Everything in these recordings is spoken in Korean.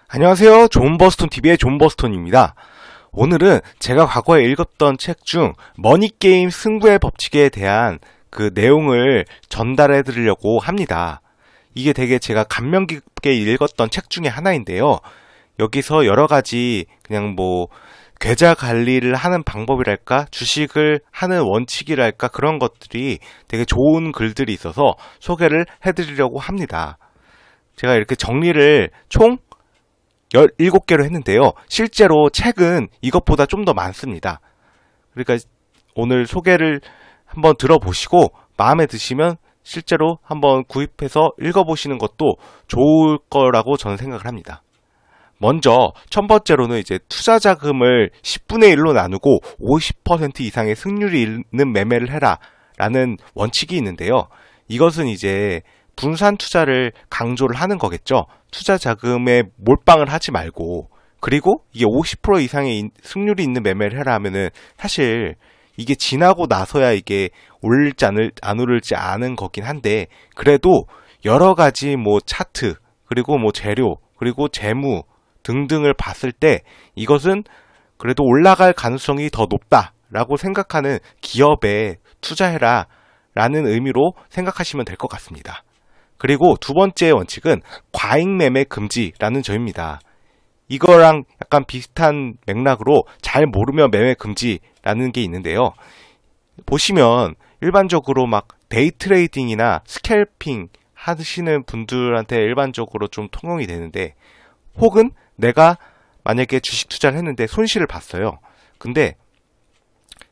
안녕하세요. 존버스톤TV의 존버스톤입니다. 오늘은 제가 과거에 읽었던 책 중 머니게임 승부의 법칙에 대한 그 내용을 전달해 드리려고 합니다. 이게 되게 제가 감명 깊게 읽었던 책 중에 하나인데요. 여기서 여러 가지 그냥 계좌 관리를 하는 방법이랄까, 주식을 하는 원칙이랄까, 그런 것들이 되게 좋은 글들이 있어서 소개를 해드리려고 합니다. 제가 이렇게 정리를 총 17개로 했는데요. 실제로 책은 이것보다 좀 더 많습니다. 그러니까 오늘 소개를 한번 들어보시고 마음에 드시면 실제로 한번 구입해서 읽어보시는 것도 좋을 거라고 저는 생각을 합니다. 먼저 첫 번째로는 이제 투자 자금을 10분의 1로 나누고 50% 이상의 승률이 있는 매매를 해라 라는 원칙이 있는데요. 이것은 이제 분산 투자를 강조를 하는 거겠죠. 투자 자금에 몰빵을 하지 말고, 그리고 이게 50% 이상의 승률이 있는 매매를 해라 하면은 사실 이게 지나고 나서야 이게 오를지 안 오를지 아는 거긴 한데, 그래도 여러 가지 차트, 그리고 재료, 그리고 재무 등등을 봤을 때 이것은 그래도 올라갈 가능성이 더 높다라고 생각하는 기업에 투자해라 라는 의미로 생각하시면 될 것 같습니다. 그리고 두 번째 원칙은 과잉 매매 금지라는 점입니다. 이거랑 약간 비슷한 맥락으로 잘 모르면 매매 금지라는 게 있는데요. 보시면 일반적으로 데이 트레이딩이나 스캘핑 하시는 분들한테 일반적으로 좀 통용이 되는데, 혹은 내가 만약에 주식 투자를 했는데 손실을 봤어요. 근데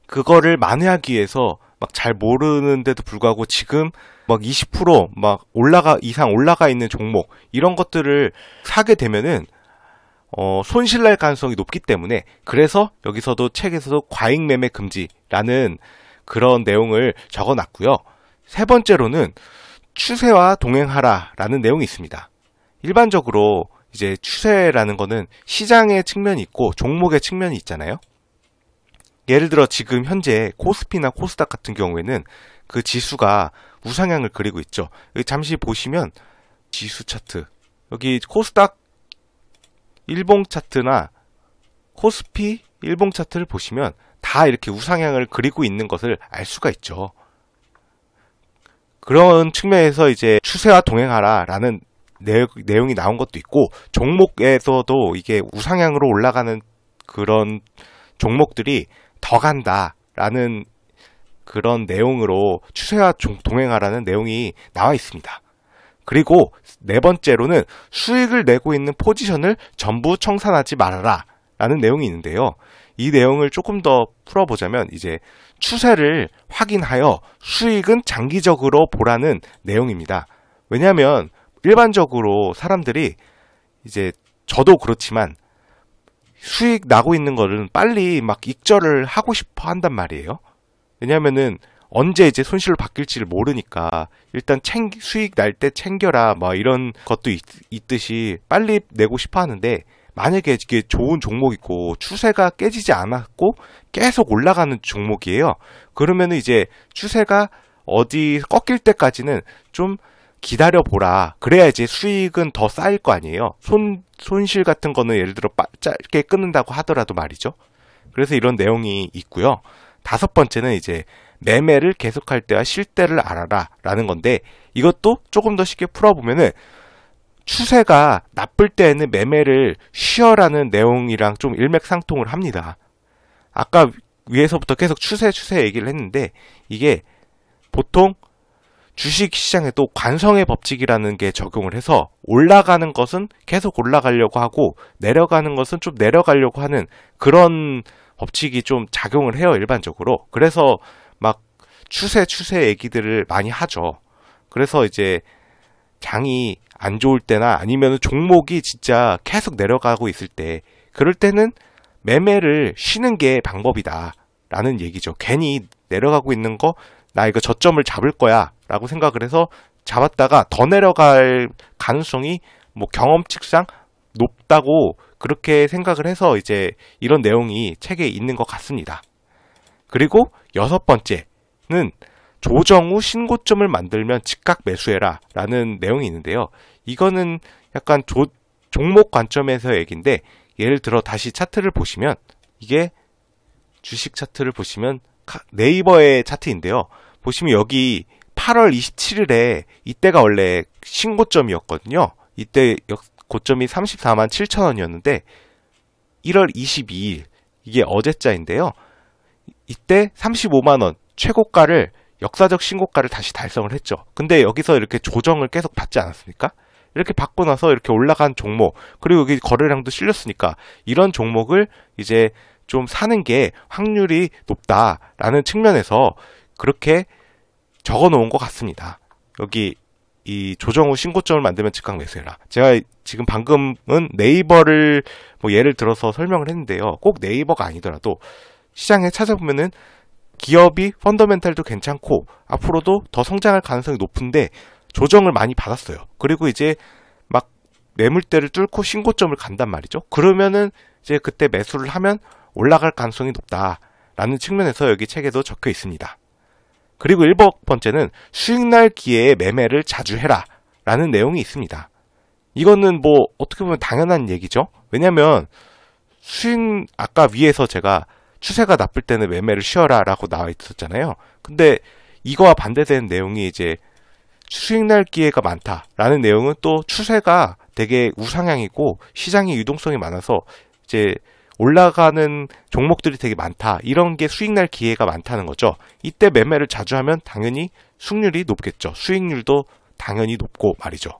그거를 만회하기 위해서 잘 모르는데도 불구하고 지금 20% 이상 올라가 있는 종목, 이런 것들을 사게 되면은 손실 날 가능성이 높기 때문에, 그래서 여기서도 책에서도 과잉 매매 금지라는 그런 내용을 적어 놨고요. 세 번째로는 추세와 동행하라 라는 내용이 있습니다. 일반적으로 이제 추세라는 거는 시장의 측면이 있고 종목의 측면이 있잖아요. 예를 들어 지금 현재 코스피나 코스닥 같은 경우에는 그 지수가 우상향을 그리고 있죠. 여기 잠시 보시면 지수 차트, 여기 코스닥 일봉 차트나 코스피 일봉 차트를 보시면 다 이렇게 우상향을 그리고 있는 것을 알 수가 있죠. 그런 측면에서 이제 추세와 동행하라 라는 내용이 나온 것도 있고, 종목에서도 이게 우상향으로 올라가는 그런 종목들이 더 간다라는 그런 내용으로 추세와 동행하라는 내용이 나와 있습니다. 그리고 네 번째로는 수익을 내고 있는 포지션을 전부 청산하지 말아라 라는 내용이 있는데요. 이 내용을 조금 더 풀어보자면 이제 추세를 확인하여 수익은 장기적으로 보라는 내용입니다. 왜냐하면 일반적으로 사람들이 이제 저도 그렇지만 수익 나고 있는 거는 빨리 익절을 하고 싶어 한단 말이에요. 왜냐면은 언제 이제 손실로 바뀔지를 모르니까 일단 수익 날 때 챙겨라 이런 것도 있듯이 빨리 내고 싶어 하는데, 만약에 이게 좋은 종목이고 추세가 깨지지 않았고 계속 올라가는 종목이에요. 그러면은 이제 추세가 어디 꺾일 때까지는 좀 기다려보라. 그래야 이제 수익은 더 쌓일 거 아니에요. 손실 같은 거는 예를 들어 짧게 끊는다고 하더라도 말이죠. 그래서 이런 내용이 있고요. 다섯 번째는 이제 매매를 계속할 때와 쉴 때를 알아라 라는 건데, 이것도 조금 더 쉽게 풀어보면은 추세가 나쁠 때에는 매매를 쉬어라는 내용이랑 좀 일맥상통을 합니다. 아까 위에서부터 계속 추세 얘기를 했는데, 이게 보통 주식 시장에도 관성의 법칙이라는 게 적용을 해서 올라가는 것은 계속 올라가려고 하고 내려가는 것은 좀 내려가려고 하는 그런 법칙이 좀 작용을 해요, 일반적으로. 그래서 추세 얘기들을 많이 하죠. 그래서 이제 장이 안 좋을 때나 아니면 종목이 진짜 계속 내려가고 있을 때, 그럴 때는 매매를 쉬는 게 방법이다 라는 얘기죠. 괜히 내려가고 있는 거 나 이거 저점을 잡을 거야 라고 생각을 해서 잡았다가 더 내려갈 가능성이 경험칙상 높다고 그렇게 생각을 해서 이제 이런 내용이 책에 있는 것 같습니다. 그리고 여섯 번째는 조정 후 신고점을 만들면 즉각 매수해라 라는 내용이 있는데요. 이거는 약간 종목 관점에서 얘기인데, 예를 들어 다시 차트를 보시면, 이게 주식 차트를 보시면 네이버의 차트인데요. 보시면 여기 8월 27일에 이때가 원래 신고점이었거든요. 이때 고점이 34만 7천 원이었는데 1월 22일, 이게 어제자인데요. 이때 35만 원 최고가를, 역사적 신고가를 다시 달성을 했죠. 근데 여기서 이렇게 조정을 계속 받지 않았습니까? 이렇게 받고 나서 이렇게 올라간 종목, 그리고 여기 거래량도 실렸으니까 이런 종목을 이제 좀 사는 게 확률이 높다라는 측면에서 그렇게 적어 놓은 것 같습니다. 여기 이 조정 후 신고점을 만들면 즉각 매수해라. 제가 지금 방금은 네이버를 뭐 예를 들어서 설명을 했는데요. 꼭 네이버가 아니더라도 시장에 찾아보면은 기업이 펀더멘탈도 괜찮고 앞으로도 더 성장할 가능성이 높은데 조정을 많이 받았어요. 그리고 이제 막 매물대를 뚫고 신고점을 간단 말이죠. 그러면은 이제 그때 매수를 하면 올라갈 가능성이 높다라는 측면에서 여기 책에도 적혀 있습니다. 그리고 7번째는 수익날 기회에 매매를 자주 해라 라는 내용이 있습니다. 이거는 뭐 어떻게 보면 당연한 얘기죠. 왜냐면 아까 위에서 제가 추세가 나쁠 때는 매매를 쉬어라 라고 나와 있었잖아요. 근데 이거와 반대되는 내용이 이제 수익날 기회가 많다라는 내용은 또 추세가 되게 우상향이고 시장의 유동성이 많아서 이제 올라가는 종목들이 되게 많다. 이런 게 수익날 기회가 많다는 거죠. 이때 매매를 자주 하면 당연히 수익률이 높겠죠. 수익률도 당연히 높고 말이죠.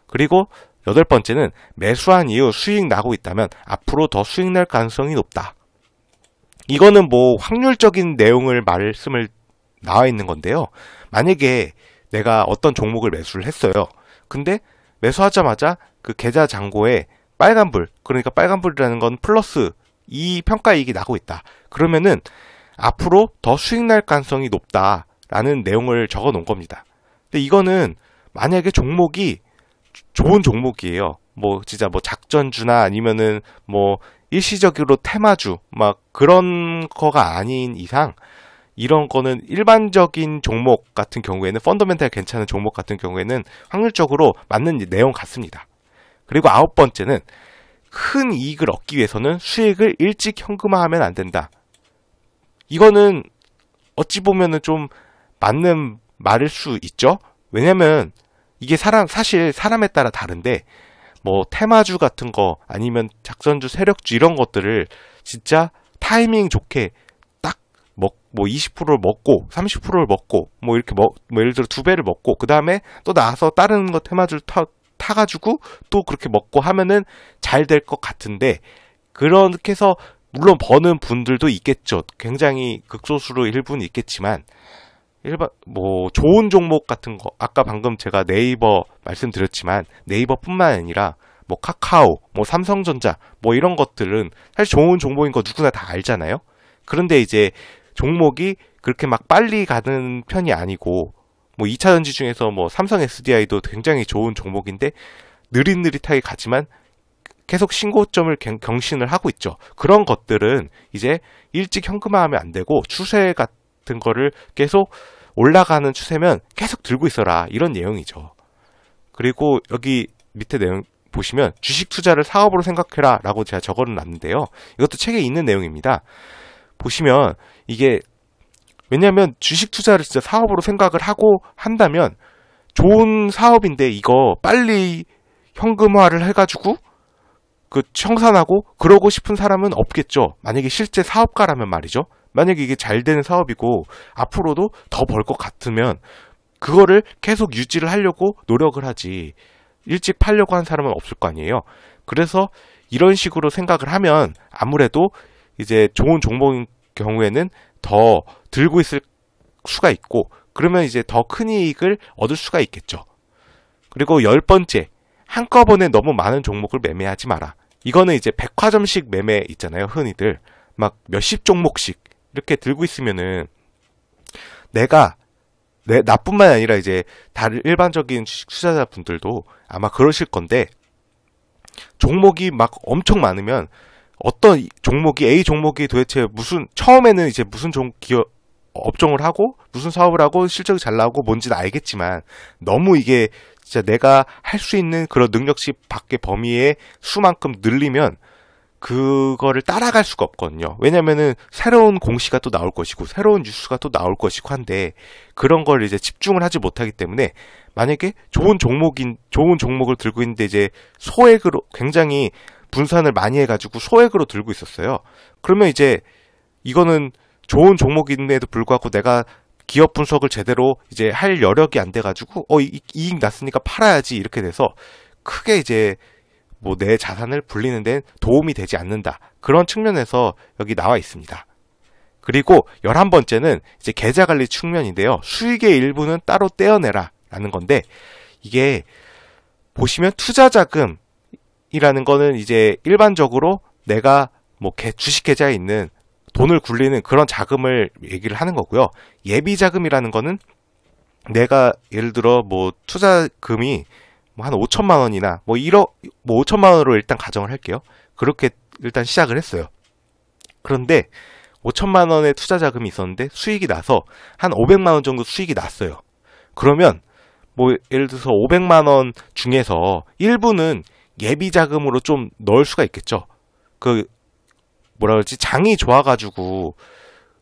그리고 8번째는 매수한 이후 수익 나고 있다면 앞으로 더 수익 날 가능성이 높다. 이거는 뭐 확률적인 내용을 말씀을 나와 있는 건데요. 만약에 내가 어떤 종목을 매수를 했어요. 근데 매수하자마자 그 계좌 잔고에 빨간불, 그러니까 빨간불이라는 건 플러스 이 평가이익이 나고 있다. 그러면은 앞으로 더 수익 날 가능성이 높다라는 내용을 적어 놓은 겁니다. 근데 이거는 만약에 종목이 좋은 종목이에요. 뭐 진짜 뭐 작전주나 아니면은 뭐 일시적으로 테마주 막 그런 거가 아닌 이상 이런 거는 일반적인 종목 같은 경우에는 펀더멘탈 괜찮은 종목 같은 경우에는 확률적으로 맞는 내용 같습니다. 그리고 9번째는 큰 이익을 얻기 위해서는 수익을 일찍 현금화하면 안 된다. 이거는 어찌 보면은 좀 맞는 말일 수 있죠. 왜냐면 이게 사실 사람에 따라 다른데 뭐 테마주 같은 거 아니면 작전주, 세력주 이런 것들을 진짜 타이밍 좋게 딱 뭐 20%를 먹고 30%를 먹고 뭐 이렇게 뭐 예를 들어 2배를 먹고 그 다음에 또 나와서 다른 거 테마주를 타가지고 또 그렇게 먹고 하면은 잘 될 것 같은데 그렇게 해서 물론 버는 분들도 있겠죠. 굉장히 극소수로 일부는 있겠지만 뭐 좋은 종목 같은 거 아까 방금 제가 네이버 말씀드렸지만 네이버뿐만 아니라 뭐 카카오, 뭐 삼성전자 뭐 이런 것들은 사실 좋은 종목인 거 누구나 다 알잖아요. 그런데 이제 종목이 그렇게 막 빨리 가는 편이 아니고 뭐 2차전지 중에서 뭐 삼성 SDI도 굉장히 좋은 종목인데 느릿느릿하게 가지만 계속 신고점을 경신을 하고 있죠. 그런 것들은 이제 일찍 현금화하면 안 되고 추세 같은 거를 계속 올라가는 추세면 계속 들고 있어라 이런 내용이죠. 그리고 여기 밑에 내용 보시면 주식 투자를 사업으로 생각해라 라고 제가 적어놨는데요. 이것도 책에 있는 내용입니다. 보시면 이게 왜냐면 주식 투자를 진짜 사업으로 생각을 하고 한다면 좋은 사업인데 이거 빨리 현금화를 해가지고 그 청산하고 그러고 싶은 사람은 없겠죠. 만약에 실제 사업가라면 말이죠. 만약에 이게 잘 되는 사업이고 앞으로도 더 벌 것 같으면 그거를 계속 유지를 하려고 노력을 하지 일찍 팔려고 하는 사람은 없을 거 아니에요. 그래서 이런 식으로 생각을 하면 아무래도 이제 좋은 종목인 경우에는 더 들고 있을 수가 있고 그러면 이제 더 큰 이익을 얻을 수가 있겠죠. 그리고 10번째, 한꺼번에 너무 많은 종목을 매매하지 마라. 이거는 이제 백화점식 매매 있잖아요. 흔히들 막 몇십 종목씩 이렇게 들고 있으면은 나뿐만 아니라 이제 다른 일반적인 주식 투자자분들도 아마 그러실 건데 종목이 막 엄청 많으면 어떤 종목이 A 종목이 도대체 처음에는 이제 무슨 기업 업종을 하고 무슨 사업을 하고 실적이 잘 나오고 뭔지는 알겠지만 너무 이게 진짜 내가 할 수 있는 그런 능력치 밖의 범위의 수만큼 늘리면 그거를 따라갈 수가 없거든요. 왜냐면은 새로운 공시가 또 나올 것이고 새로운 뉴스가 또 나올 것이고 한데 그런 걸 이제 집중을 하지 못하기 때문에 만약에 좋은 종목을 들고 있는데 이제 소액으로 굉장히 분산을 많이 해가지고 소액으로 들고 있었어요. 그러면 이제 이거는 좋은 종목인데도 불구하고 내가 기업 분석을 제대로 이제 할 여력이 안 돼가지고 이익 났으니까 팔아야지 이렇게 돼서 크게 이제 뭐 내 자산을 불리는 데는 도움이 되지 않는다. 그런 측면에서 여기 나와 있습니다. 그리고 11번째는 이제 계좌 관리 측면인데요. 수익의 일부는 따로 떼어내라 라는 건데 이게 보시면 투자 자금이라는 거는 이제 일반적으로 내가 뭐 주식 계좌에 있는 돈을 굴리는 그런 자금을 얘기를 하는 거고요. 예비 자금이라는 거는 내가 예를 들어 뭐 투자금이 뭐 한 5천만 원이나 뭐 1억, 뭐 5천만 원으로 일단 가정을 할게요. 그렇게 일단 시작을 했어요. 그런데 5천만 원의 투자 자금이 있었는데 수익이 나서 한 500만 원 정도 수익이 났어요. 그러면 뭐 예를 들어서 500만 원 중에서 일부는 예비 자금으로 좀 넣을 수가 있겠죠. 그 뭐라 그러지? 장이 좋아가지고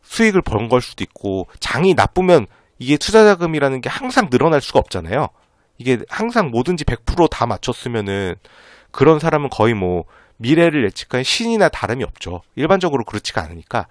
수익을 번 걸 수도 있고 장이 나쁘면 이게 투자 자금이라는 게 항상 늘어날 수가 없잖아요. 이게 항상 뭐든지 100% 다 맞췄으면은 그런 사람은 거의 뭐 미래를 예측한 신이나 다름이 없죠. 일반적으로 그렇지가 않으니까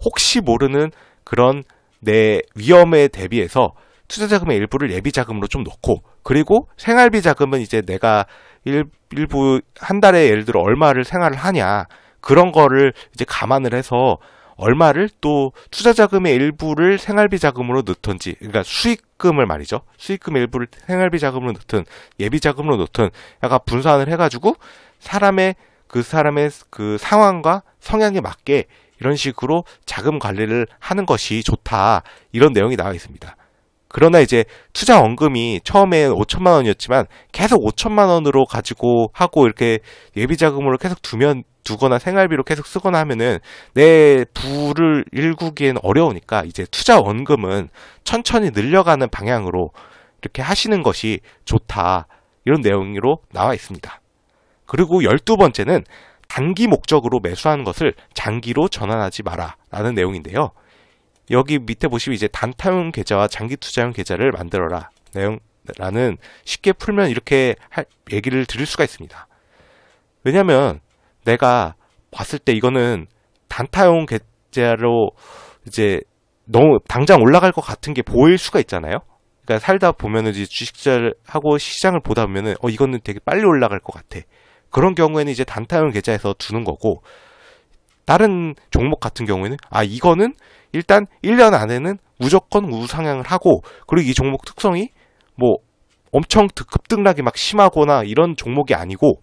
혹시 모르는 그런 내 위험에 대비해서 투자 자금의 일부를 예비 자금으로 좀 넣고 그리고 생활비 자금은 이제 내가 일부 한 달에 예를 들어 얼마를 생활을 하냐 그런 거를 이제 감안을 해서 얼마를 또 투자 자금의 일부를 생활비 자금으로 넣든지, 그러니까 수익금을 말이죠. 수익금의 일부를 생활비 자금으로 넣든 예비 자금으로 넣든 약간 분산을 해가지고 사람의 그 상황과 성향에 맞게 이런 식으로 자금 관리를 하는 것이 좋다. 이런 내용이 나와 있습니다. 그러나 이제 투자 원금이 처음에 5천만 원이었지만 계속 5천만 원으로 가지고 하고 이렇게 예비 자금으로 계속 두거나 생활비로 계속 쓰거나 하면은 내 부를 일구기엔 어려우니까 이제 투자 원금은 천천히 늘려가는 방향으로 이렇게 하시는 것이 좋다. 이런 내용으로 나와 있습니다. 그리고 12번째는 단기 목적으로 매수하는 것을 장기로 전환하지 마라 라는 내용인데요. 여기 밑에 보시면 이제 단타용 계좌와 장기 투자용 계좌를 만들어라 라는 쉽게 풀면 이렇게 얘기를 드릴 수가 있습니다. 왜냐면 내가 봤을 때 이거는 단타용 계좌로 이제 너무 당장 올라갈 것 같은 게 보일 수가 있잖아요. 그러니까 살다 보면은 이제 주식 투자를 하고 시장을 보다 보면은 이거는 되게 빨리 올라갈 것 같아. 그런 경우에는 이제 단타용 계좌에서 두는 거고 다른 종목 같은 경우에는 이거는 일단 1년 안에는 무조건 우상향을 하고 그리고 이 종목 특성이 뭐 엄청 급등락이 막 심하거나 이런 종목이 아니고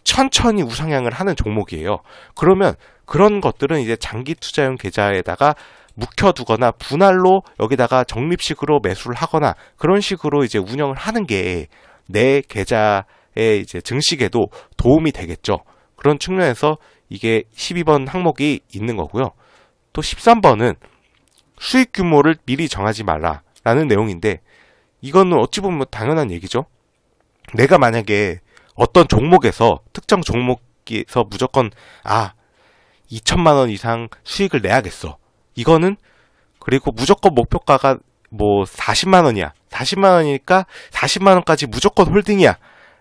천천히 우상향을 하는 종목이에요. 그러면 그런 것들은 이제 장기 투자용 계좌에다가 묵혀두거나 분할로 여기다가 적립식으로 매수를 하거나 그런 식으로 이제 운영을 하는 게 내 계좌의 이제 증식에도 도움이 되겠죠. 그런 측면에서 이게 12번 항목이 있는 거고요. 또 13번은 수익 규모를 미리 정하지 말라라는 내용인데 이거는 어찌 보면 당연한 얘기죠. 내가 만약에 어떤 종목에서 특정 종목에서 무조건 2천만 원 이상 수익을 내야겠어. 이거는 그리고 무조건 목표가가 뭐 40만 원이야. 40만 원이니까 40만 원까지 무조건 홀딩이야.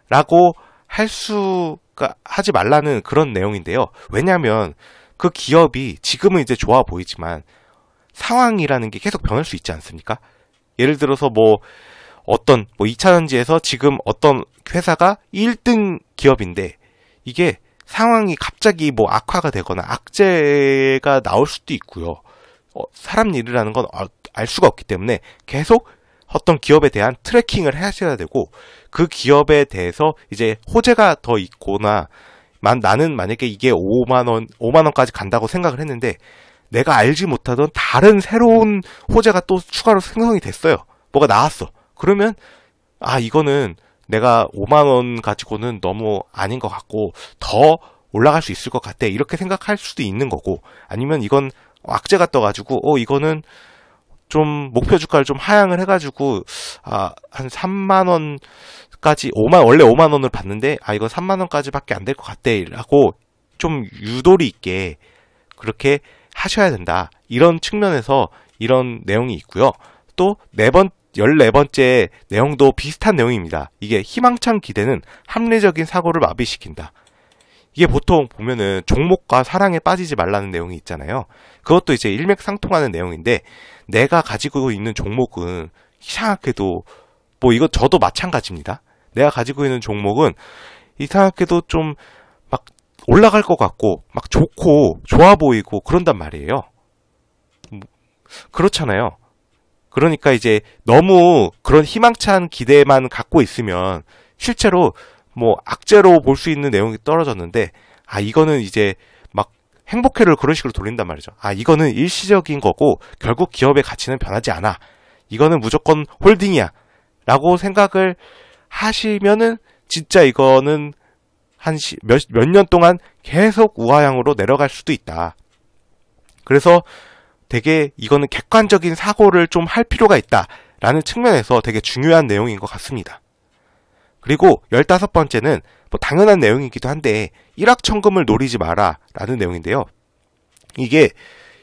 라고 하지 말라는 그런 내용인데요. 왜냐하면 그 기업이 지금은 이제 좋아 보이지만 상황이라는 게 계속 변할 수 있지 않습니까? 예를 들어서 뭐 2차전지에서 지금 어떤 회사가 1등 기업인데 이게 상황이 갑자기 뭐 악화가 되거나 악재가 나올 수도 있고요. 사람 일이라는 건 알 수가 없기 때문에 계속 어떤 기업에 대한 트래킹을 하셔야 되고 그 기업에 대해서 이제 호재가 더 있거나 나는 만약에 이게 5만 원까지 간다고 생각을 했는데 내가 알지 못하던 다른 새로운 호재가 또 추가로 생성이 됐어요. 뭐가 나왔어. 그러면 이거는 내가 5만 원 가지고는 너무 아닌 것 같고 더 올라갈 수 있을 것 같아. 이렇게 생각할 수도 있는 거고 아니면 이건 악재가 떠가지고 이거는 좀 목표 주가를 좀 하향을 해가지고 한 3만 원까지 원래 5만 원을 받는데 이건 3만 원까지밖에 안 될 것 같대라고 좀 유도리 있게 그렇게 하셔야 된다. 이런 측면에서 이런 내용이 있고요. 또 14번째 내용도 비슷한 내용입니다. 이게 희망찬 기대는 합리적인 사고를 마비시킨다. 이게 보통 보면은 종목과 사랑에 빠지지 말라는 내용이 있잖아요. 그것도 이제 일맥상통하는 내용인데, 내가 가지고 있는 종목은 이상하게도 이거 저도 마찬가지입니다. 내가 가지고 있는 종목은 이상하게도 좀 막 올라갈 것 같고 막 좋고 좋아 보이고 그런단 말이에요. 그렇잖아요. 그러니까 이제 너무 그런 희망찬 기대만 갖고 있으면 실제로 악재로 볼 수 있는 내용이 떨어졌는데, 이거는 이제 막 행복회를 그런 식으로 돌린단 말이죠. 이거는 일시적인 거고 결국 기업의 가치는 변하지 않아. 이거는 무조건 홀딩이야. 라고 생각을 하시면은 진짜 이거는 몇 년 동안 계속 우하향으로 내려갈 수도 있다. 그래서 되게 이거는 객관적인 사고를 좀 할 필요가 있다라는 측면에서 되게 중요한 내용인 것 같습니다. 그리고 15번째는 당연한 내용이기도 한데 일확천금을 노리지 마라 라는 내용인데요. 이게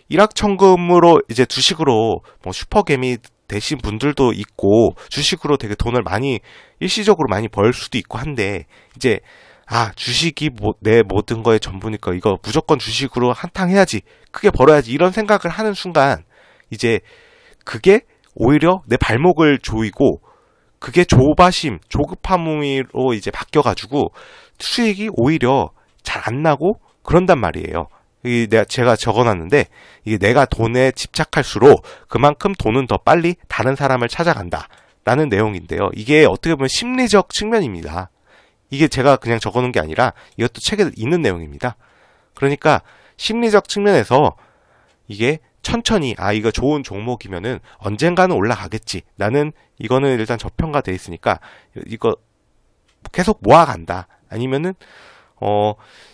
일확천금으로 이제 주식으로 슈퍼개미 되신 분들도 있고 주식으로 되게 돈을 일시적으로 많이 벌 수도 있고 한데, 이제 주식이 내 모든 거의 전부니까 이거 무조건 주식으로 한탕 해야지, 크게 벌어야지, 이런 생각을 하는 순간 이제 그게 오히려 내 발목을 조이고 그게 조급함으로 이제 바뀌어가지고 수익이 오히려 잘 안 나고 그런단 말이에요. 제가 적어놨는데, 이게 내가 돈에 집착할수록 그만큼 돈은 더 빨리 다른 사람을 찾아간다 라는 내용인데요. 이게 어떻게 보면 심리적 측면입니다. 이게 제가 그냥 적어놓은 게 아니라 이것도 책에 있는 내용입니다. 그러니까 심리적 측면에서 이게 천천히 이거 좋은 종목이면은 언젠가는 올라가겠지, 나는 이거는 일단 저평가돼 있으니까 이거 계속 모아간다, 아니면은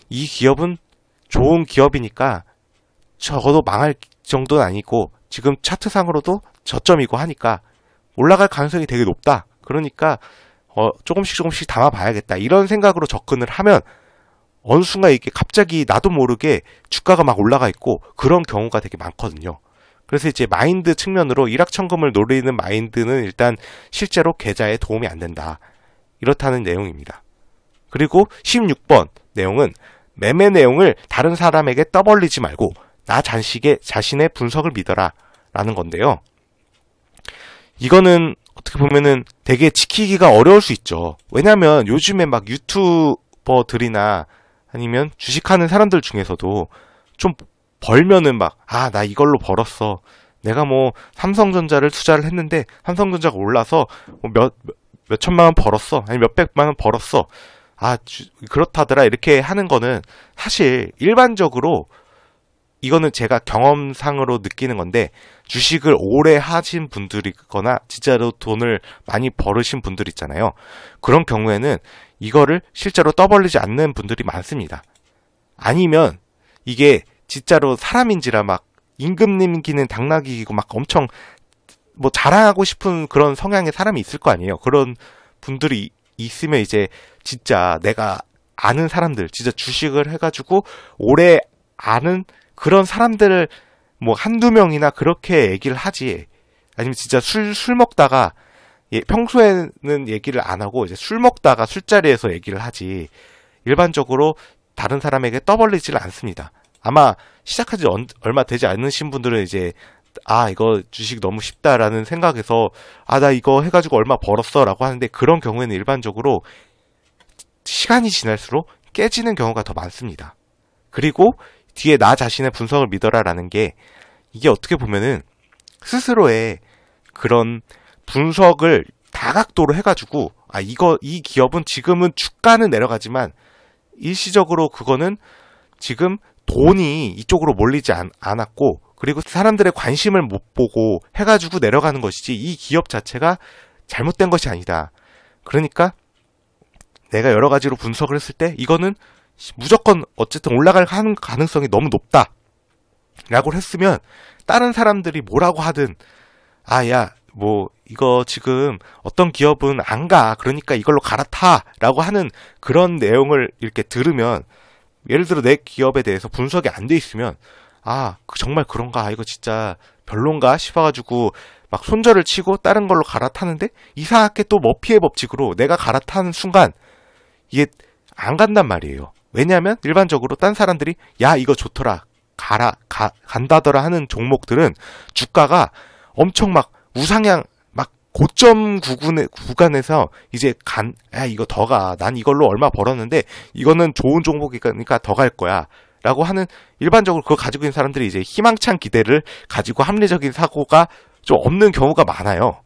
이 기업은 좋은 기업이니까 적어도 망할 정도는 아니고 지금 차트상으로도 저점이고 하니까 올라갈 가능성이 되게 높다, 그러니까 조금씩 담아봐야겠다, 이런 생각으로 접근을 하면 어느 순간 이게 갑자기 나도 모르게 주가가 막 올라가 있고 그런 경우가 되게 많거든요. 그래서 이제 마인드 측면으로 일확천금을 노리는 마인드는 일단 실제로 계좌에 도움이 안 된다, 이렇다는 내용입니다. 그리고 16번 내용은 매매 내용을 다른 사람에게 떠벌리지 말고 나 자신의 분석을 믿어라 라는 건데요. 이거는 어떻게 보면은 되게 지키기가 어려울 수 있죠. 왜냐면 요즘에 막 유튜버들이나 아니면 주식하는 사람들 중에서도 좀 벌면은 나 이걸로 벌었어, 내가 삼성전자를 투자를 했는데 삼성전자가 올라서 몇 천만 원 벌었어, 아니 몇 백만 원 벌었어, 그렇다더라, 이렇게 하는 거는 사실 일반적으로 이거는 제가 경험상으로 느끼는 건데, 주식을 오래 하신 분들이거나 진짜로 돈을 많이 벌으신 분들 있잖아요. 그런 경우에는 이거를 실제로 떠벌리지 않는 분들이 많습니다. 아니면 이게 진짜로 사람인지라 임금 님기는 당나귀이고 엄청 자랑하고 싶은 그런 성향의 사람이 있을 거 아니에요. 그런 분들이 있으면 이제 진짜 내가 아는 사람들, 진짜 주식을 해가지고 오래 아는 그런 사람들을 한두 명이나 그렇게 얘기를 하지, 아니면 진짜 술 먹다가 평소에는 얘기를 안 하고 이제 술 먹다가 술자리에서 얘기를 하지, 일반적으로 다른 사람에게 떠벌리지를 않습니다. 아마 시작한 지 얼마 되지 않으신 분들은 이제 이거 주식 너무 쉽다라는 생각에서 나 이거 해가지고 얼마 벌었어 라고 하는데, 그런 경우에는 일반적으로 시간이 지날수록 깨지는 경우가 더 많습니다. 그리고 뒤에 나 자신의 분석을 믿어라 라는 게, 이게 어떻게 보면은 스스로의 그런 분석을 다각도로 해가지고 이 기업은 지금은 주가는 내려가지만 일시적으로 그거는 지금 돈이 이쪽으로 몰리지 않았고, 그리고 사람들의 관심을 못 보고 해가지고 내려가는 것이지 이 기업 자체가 잘못된 것이 아니다. 그러니까 내가 여러 가지로 분석을 했을 때 이거는 무조건 어쨌든 올라갈 가능성이 너무 높다, 라고 했으면 다른 사람들이 뭐라고 하든 야, 뭐 이거 지금 어떤 기업은 안 가. 그러니까 이걸로 갈아타. 라고 하는 그런 내용을 이렇게 들으면 예를 들어 내 기업에 대해서 분석이 안 돼 있으면 정말 그런가? 이거 진짜 별론가? 싶어가지고 막 손절을 치고 다른 걸로 갈아타는데 이상하게 또 머피의 법칙으로 내가 갈아타는 순간 이게 안 간단 말이에요. 왜냐하면 일반적으로 딴 사람들이 야 이거 좋더라 간다더라 하는 종목들은 주가가 엄청 막 우상향 막 고점 구간에서 이제 이거 더 가. 난 이걸로 얼마 벌었는데 이거는 좋은 종목이니까 더 갈 거야. 라고 하는 일반적으로 그거 가지고 있는 사람들이 이제 희망찬 기대를 가지고 합리적인 사고가 좀 없는 경우가 많아요.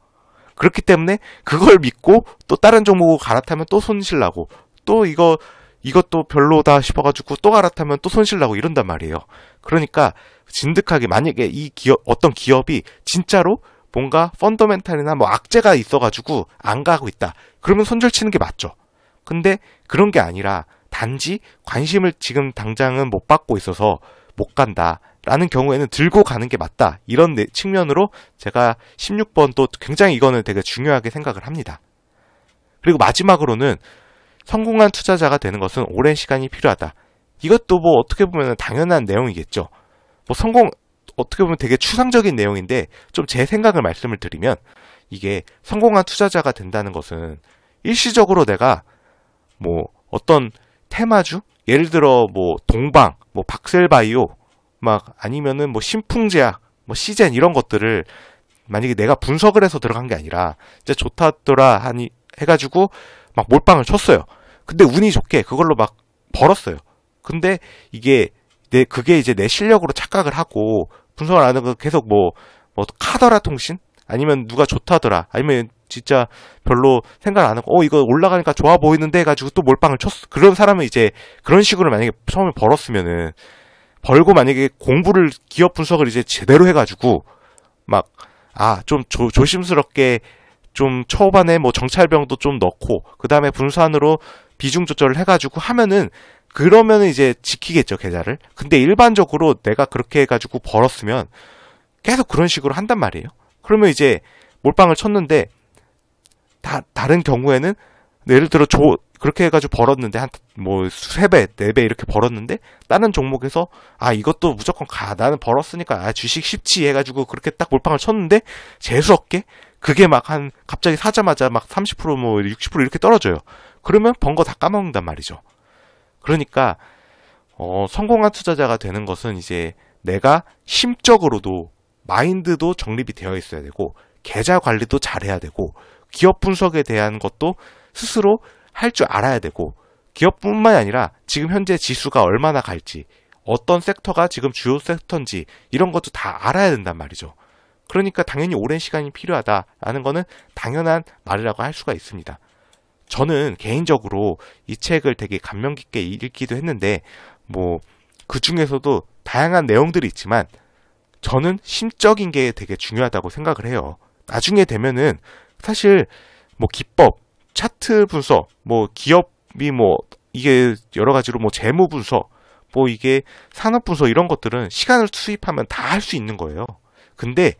그렇기 때문에 그걸 믿고 또 다른 종목으로 갈아타면 또 손실 나고 또 이것도 별로다 싶어가지고 또 갈아타면 또 손실 나고 이런단 말이에요. 그러니까 진득하게 만약에 어떤 기업이 진짜로 뭔가 펀더멘탈이나 뭐 악재가 있어가지고 안 가고 있다. 그러면 손절 치는 게 맞죠. 근데 그런 게 아니라 단지 관심을 지금 당장은 못 받고 있어서 못 간다. 라는 경우에는 들고 가는 게 맞다. 이런 측면으로 제가 16번 또 굉장히 이거는 되게 중요하게 생각을 합니다. 그리고 마지막으로는 성공한 투자자가 되는 것은 오랜 시간이 필요하다. 이것도 뭐 어떻게 보면 당연한 내용이겠죠. 어떻게 보면 되게 추상적인 내용인데 좀 제 생각을 말씀을 드리면 이게 성공한 투자자가 된다는 것은 일시적으로 내가 뭐 어떤 테마주? 예를 들어 뭐 동방, 뭐 박셀바이오, 막 아니면은 뭐 신풍제약, 뭐 시젠 이런 것들을 만약에 내가 분석을 해서 들어간 게 아니라 이제 좋다더라 해가지고 막 몰빵을 쳤어요. 근데 운이 좋게 그걸로 막 벌었어요. 근데 그게 이제 내 실력으로 착각을 하고 분석을 안 하고 계속 뭐 카더라 통신? 아니면 누가 좋다더라. 아니면 진짜 별로 생각 안 하고 이거 올라가니까 좋아 보이는데 해가지고 또 몰빵을 쳤어. 그런 사람은 이제 그런 식으로 만약에 처음에 벌었으면은 벌고 만약에 기업 분석을 이제 제대로 해가지고 좀 조심스럽게 좀 초반에 뭐 정찰병도 좀 넣고 그 다음에 분산으로 비중 조절을 해가지고 하면은 그러면은 이제 지키겠죠 계좌를. 근데 일반적으로 내가 그렇게 해가지고 벌었으면 계속 그런 식으로 한단 말이에요. 그러면 이제 몰빵을 쳤는데 다른 경우에는 예를 들어 그렇게 해가지고 벌었는데 뭐 3배, 4배 이렇게 벌었는데 다른 종목에서 이것도 무조건 가. 나는 벌었으니까 주식 쉽지 해가지고 그렇게 딱 몰빵을 쳤는데 재수없게 그게 갑자기 사자마자 막 30% 뭐 60% 이렇게 떨어져요. 그러면 번 거 다 까먹는단 말이죠. 그러니까 성공한 투자자가 되는 것은 이제 내가 심적으로도 마인드도 정립이 되어 있어야 되고 계좌 관리도 잘해야 되고 기업 분석에 대한 것도 스스로 할 줄 알아야 되고 기업뿐만 아니라 지금 현재 지수가 얼마나 갈지 어떤 섹터가 지금 주요 섹터인지 이런 것도 다 알아야 된단 말이죠. 그러니까 당연히 오랜 시간이 필요하다라는 거는 당연한 말이라고 할 수가 있습니다. 저는 개인적으로 이 책을 되게 감명 깊게 읽기도 했는데 뭐 그 중에서도 다양한 내용들이 있지만 저는 심적인 게 되게 중요하다고 생각을 해요. 나중에 되면은 사실 뭐 기법, 차트 분석, 뭐 기업이 뭐 이게 여러 가지로 뭐 재무 분석, 뭐 이게 산업 분석 이런 것들은 시간을 투입하면 다 할 수 있는 거예요. 근데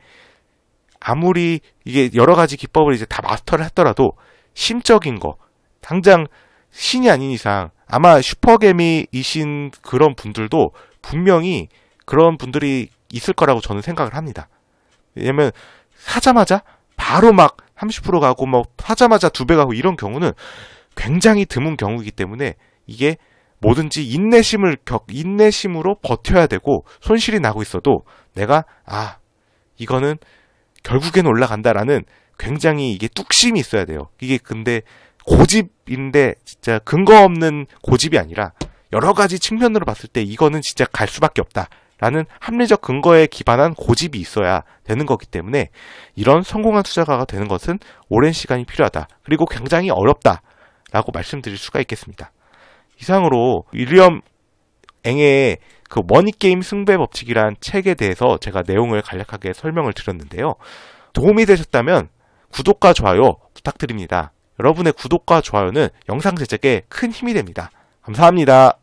아무리 이게 여러 가지 기법을 이제 다 마스터를 했더라도 심적인 거, 당장 신이 아닌 이상 아마 슈퍼개미이신 그런 분들도 분명히 그런 분들이 있을 거라고 저는 생각을 합니다. 왜냐면 사자마자 바로 막 30% 가고 뭐 사자마자 2배 가고 이런 경우는 굉장히 드문 경우이기 때문에 이게 뭐든지 인내심으로 버텨야 되고 손실이 나고 있어도 내가 이거는 결국에는 올라간다라는 굉장히 이게 뚝심이 있어야 돼요. 이게 근데 고집인데 진짜 근거 없는 고집이 아니라 여러 가지 측면으로 봤을 때 이거는 진짜 갈 수밖에 없다라는 합리적 근거에 기반한 고집이 있어야 되는 거기 때문에 이런 성공한 투자가가 되는 것은 오랜 시간이 필요하다. 그리고 굉장히 어렵다라고 말씀드릴 수가 있겠습니다. 이상으로 윌리엄 앵의 그 머니게임 승부의 법칙이란 책에 대해서 제가 내용을 간략하게 설명을 드렸는데요. 도움이 되셨다면 구독과 좋아요 부탁드립니다. 여러분의 구독과 좋아요는 영상 제작에 큰 힘이 됩니다. 감사합니다.